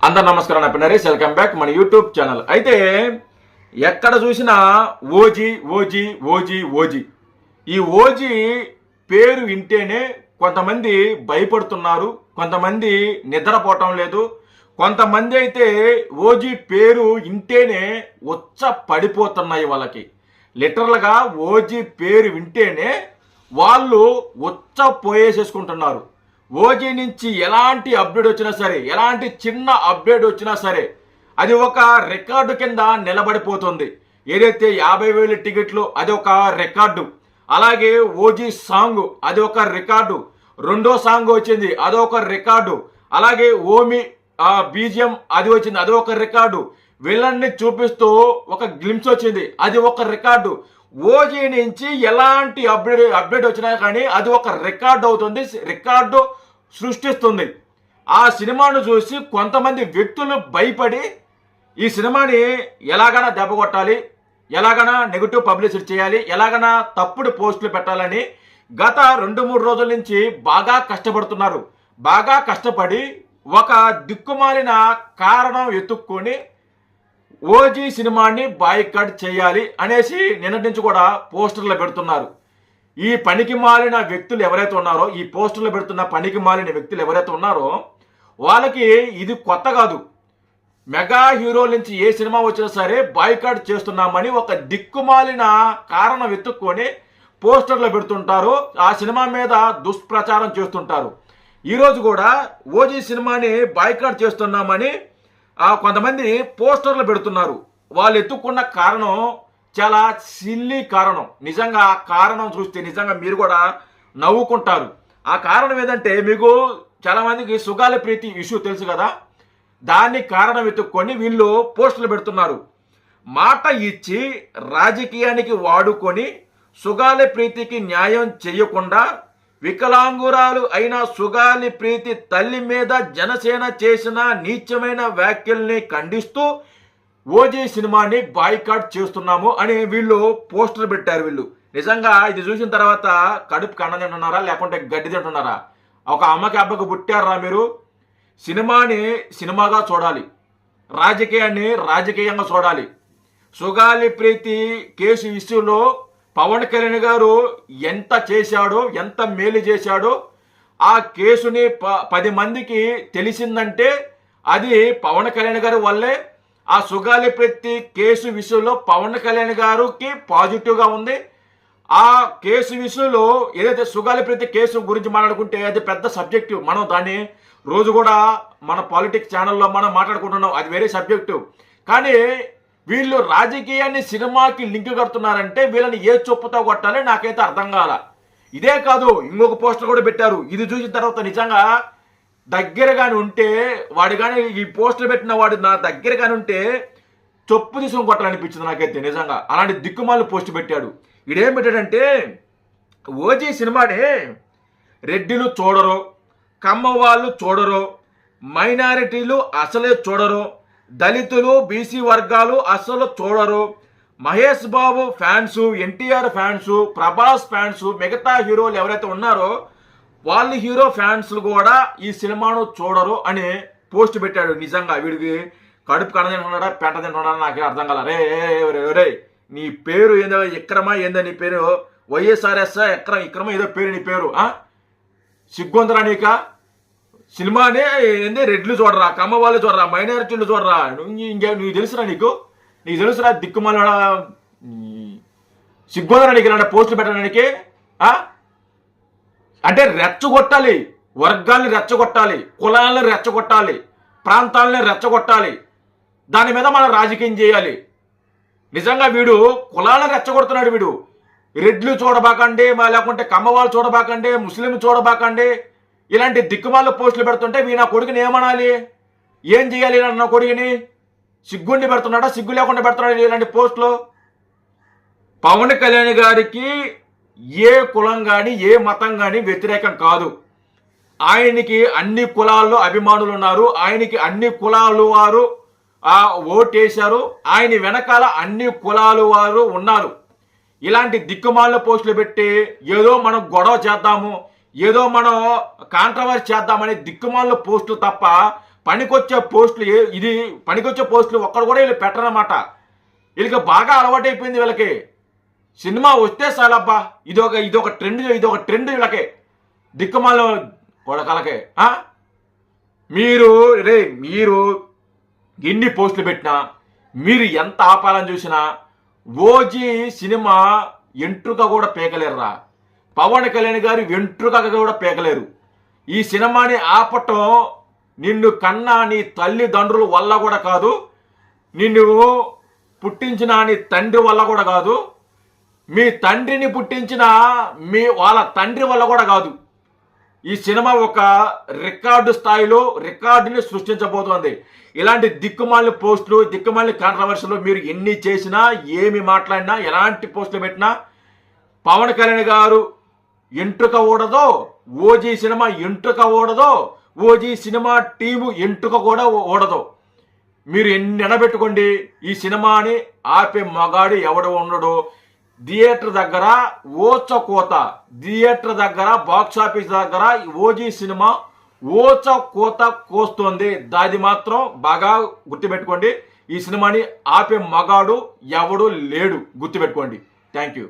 అందరు నమస్కారం. నా నరేష్, వెల్కమ్ బ్యాక్ మన యూట్యూబ్ ఛానల్. అయితే ఎక్కడ చూసినా ఓజీ ఓజీ ఓజీ ఓజీ. ఈ ఓజీ పేరు వింటేనే కొంతమంది భయపడుతున్నారు, కొంతమంది నిద్రపోవటం లేదు, కొంతమంది అయితే ఓజీ పేరు వింటేనే ఉచ్చ పడిపోతున్నాయి వాళ్ళకి. లిటరల్గా ఓజీ పేరు వింటేనే వాళ్ళు ఉచ్చ పోయేసేసుకుంటున్నారు. ఓజీ నుంచి ఎలాంటి అప్డేట్ వచ్చినా సరే, ఎలాంటి చిన్న అప్డేట్ వచ్చినా సరే అది ఒక రికార్డు కింద నిలబడిపోతుంది. ఏదైతే 50,000 టికెట్లు అది ఒక రికార్డు, అలాగే ఓజీ సాంగ్ అది ఒక రికార్డు, రెండో సాంగ్ వచ్చింది అది ఒక రికార్డు, అలాగే ఓమి బీజిఎం అది వచ్చింది అది ఒక రికార్డు, విలన్ని చూపిస్తూ ఒక గ్లిమ్స్ వచ్చింది అది ఒక రికార్డు. ఓజీ నుంచి ఎలాంటి అప్డేట్ వచ్చినా కానీ అది ఒక రికార్డు అవుతుంది, రికార్డు సృష్టిస్తుంది. ఆ సినిమాను చూసి కొంతమంది వ్యక్తులు భయపడి ఈ సినిమాని ఎలాగైనా దెబ్బ కొట్టాలి, ఎలాగైనా నెగిటివ్ పబ్లిసిటీ చేయాలి, ఎలాగైనా తప్పుడు పోస్టులు పెట్టాలని గత 2-3 రోజుల నుంచి బాగా కష్టపడుతున్నారు. బాగా కష్టపడి ఒక దిక్కుమాలిన కారణం ఎత్తుక్కొని ఓజీ సినిమాని బాయ్కాట్ చేయాలి అనేసి నిన్నటి నుంచి కూడా పోస్టర్లు పెడుతున్నారు. ఈ పనికి మాలిన వ్యక్తులు ఎవరైతే ఉన్నారో, ఈ పోస్టర్లు పెడుతున్న పనికి మాలిన వ్యక్తులు ఎవరైతే ఉన్నారో వాళ్ళకి ఇది కొత్త కాదు. మెగా హీరోల నుంచి ఏ సినిమా వచ్చినా సరే బాయ్కాట్ చేస్తున్నామని ఒక దిక్కుమాలిన కారణం ఎత్తుక్కొని పోస్టర్లు పెడుతుంటారు, ఆ సినిమా మీద దుష్ప్రచారం చేస్తుంటారు. ఈరోజు కూడా ఓజీ సినిమాని బాయ్కాట్ చేస్తున్నామని కొంతమంది పోస్టర్లు పెడుతున్నారు. వాళ్ళు ఎత్తుక్కున్న కారణం చాలా సిల్లీ కారణం. నిజంగా ఆ కారణం చూస్తే నిజంగా మీరు కూడా నవ్వుకుంటారు. ఆ కారణం ఏంటంటే, మీకు చాలా మందికి సుగాలి ప్రీతి ఇష్యూ తెలుసు కదా, దాన్ని కారణం ఎత్తుక్కొని వీళ్ళు పోస్టులు పెడుతున్నారు. మాట ఇచ్చి రాజకీయానికి వాడుకొని సుగాలి ప్రీతికి న్యాయం చేయకుండా వికలాంగురాలు అయిన సుగాలి ప్రీతి తల్లి మీద జనసేన చేసిన నీచమైన వ్యాఖ్యల్ని ఖండిస్తూ ఓజీ సినిమాని బాయ్కాట్ చేస్తున్నాము అని వీళ్ళు పోస్టర్ పెట్టారు. వీళ్ళు నిజంగా ఇది చూసిన తర్వాత కడుపు కన్న తింటున్నారా లేకుంటే గడ్డి తింటున్నారా? ఒక అమ్మకి అబ్బకు పుట్టారా మీరు? సినిమాని సినిమాగా చూడాలి, రాజకీయాన్ని రాజకీయంగా చూడాలి. సుగాలి ప్రీతి కేసు ఇష్యూలో పవన్ కళ్యాణ్ గారు ఎంత చేశాడో, ఎంత మేలు చేశాడో, ఆ కేసుని 10 మందికి తెలిసిందంటే అది పవన్ కళ్యాణ్ గారి వల్లే. ఆ సుగాలి ప్రీతి కేసు విషయంలో పవన్ కళ్యాణ్ గారికి పాజిటివ్గా ఉంది. ఆ కేసు విషయంలో ఏదైతే సుగాలి ప్రీతి కేసు గురించి మాట్లాడుకుంటే అది పెద్ద సబ్జెక్టు, మనం దాన్ని రోజు కూడా మన పాలిటిక్స్ ఛానల్లో మనం మాట్లాడుకుంటున్నాం, అది వేరే సబ్జెక్టు. కానీ వీళ్ళు రాజకీయాన్ని సినిమాకి లింక్ కడుతున్నారంటే వీళ్ళని ఏ చొప్పుతో కొట్టాలి నాకైతే అర్థం కాల. ఇదే కాదు, ఇంకొక పోస్టర్ కూడా పెట్టారు. ఇది చూసిన తర్వాత నిజంగా దగ్గర కానీ ఉంటే వాడు, కానీ ఈ పోస్టర్ పెట్టిన వాడు నా దగ్గర కానీ ఉంటే చొప్పు తీసుకొని కొట్టాలనిపించింది నాకైతే నిజంగా. అలాంటి దిక్కుమాలను పోస్ట్ పెట్టాడు. ఇదేం పెట్టాడంటే, ఓజీ సినిమాని రెడ్డిలు చూడరు, కమ్మ వాళ్ళు చూడరు, మైనారిటీలు అసలే చూడరు, దళితులు బీసీ వర్గాలు అసలు చూడరు, Mahesh Babu fans, NTR fans, Prabhas fans, మిగతా హీరోలు ఎవరైతే ఉన్నారో వాళ్ళ హీరో ఫ్యాన్స్లు కూడా ఈ సినిమాను చూడరు అని పోస్ట్ పెట్టాడు. నిజంగా వీడికి కడుపు కన్న తింటున్నాడా పెంట తింటున్నాడా నాకే అర్థం కాల. రే నీ పేరు ఏందో, విక్రమా ఏందో నీ పేరు, వైఎస్ఆర్ఎస్ విక్రమ ఏదో పేరు నీ పేరు, సిగ్గుందరా నీక? సినిమానే ఏంది రెడ్లు చూడరా, కమ్మ వాళ్ళు చూడరా, మైనారిటీలు చూడరా, నీకు తెలుసురా? నీకు తెలుసురా దిక్కుమాల? సిగ్గుందరా నీకు ఇలాంటి పోస్టులు పెట్టడానికి? అంటే రెచ్చగొట్టాలి, వర్గాల్ని రెచ్చగొట్టాలి, కులాలను రెచ్చగొట్టాలి, ప్రాంతాలని రెచ్చగొట్టాలి, దాని మీద మనం రాజకీయం చేయాలి. నిజంగా వీడు కులాలను రెచ్చగొడుతున్నాడు. వీడు రెడ్లు చూడబాకండి, లేకుంటే కమ్మ వాళ్ళు చూడబాకండి, ముస్లిం చూడబాకండి, ఇలాంటి దిక్కుమాల పోస్టులు పెడుతుంటే వీ నా కొడుకుని ఏమనాలి? ఏం చేయాలి నా కొడుకుని? సిగ్గుండి పెడుతున్నాడా, సిగ్గు లేకుండా పెడుతున్నాడు ఇలాంటి పోస్టులు? పవన్ కళ్యాణ్ గారికి ఏ కులం కానీ ఏ మతం కానీ వ్యతిరేకం కాదు. ఆయనకి అన్ని కులాల్లో అభిమానులు ఉన్నారు, ఆయనకి అన్ని కులాలు వారు ఓటేశారు, ఆయన వెనకాల అన్ని కులాలు వారు ఉన్నారు. ఇలాంటి దిక్కుమాల పోస్టులు పెట్టి ఏదో మనం గొడవ చేద్దాము, ఏదో మనం కాంట్రవర్సీ చేద్దామని దిక్కుమాల పోస్టులు తప్ప పనికొచ్చే పోస్టులు ఇది పనికొచ్చే పోస్టులు ఒక్కడు కూడా వీళ్ళు పెట్టరన్నమాట. వీళ్ళకి బాగా అలవాటైపోయింది. వీళ్ళకి సినిమా వస్తే చాలబ్బా, ఇదొక ట్రెండ్ వీళ్ళకి, దిక్కుమాల కొడకలకే. మీరు ఎన్ని పోస్టులు పెట్టినా, మీరు ఎంత ఆపాలని చూసినా ఓజీ సినిమా ఎంట్రుక కూడా పీకలేరురా. పవన్ కళ్యాణ్ గారు వెంట్రుక కూడా పీకలేరు. ఈ సినిమాని ఆపటం నిన్ను కన్నా నీ తల్లిదండ్రుల వల్ల కూడా కాదు, నిన్ను పుట్టించిన నీ తండ్రి వల్ల కూడా కాదు, మీ తండ్రిని పుట్టించిన వాళ్ళ తండ్రి వల్ల కూడా కాదు. ఈ సినిమా ఒక రికార్డు స్థాయిలో రికార్డుని సృష్టించబోతోంది. ఇలాంటి దిక్కుమాలిన పోస్టులు, దిక్కుమాలిన కాంట్రవర్షన్లు మీరు ఎన్ని చేసినా, ఏమి మాట్లాడినా, ఎలాంటి పోస్టులు పెట్టినా పవన్ కళ్యాణ్ గారు ఎంట్రుక ఓడదో, ఓజీ సినిమా ఎంట్రుక ఓడదో, ఓజీ సినిమా టీము ఎంట్రుక కూడా ఓడదు. మీరు ఎన్ని ఎనబెట్టుకోండి, ఈ సినిమాని ఆపే మగాడు ఎవడు ఉండడు. థియేటర్ దగ్గర ఓచకోత, థియేటర్ దగ్గర బాక్స్ ఆఫీస్ దగ్గర ఓజీ సినిమా ఓచకోత కోస్తోంది. దాది మాత్రం బాగా గుర్తుపెట్టుకోండి. ఈ సినిమాని ఆపే మగాడు ఎవడు లేడు, గుర్తుపెట్టుకోండి. Thank you.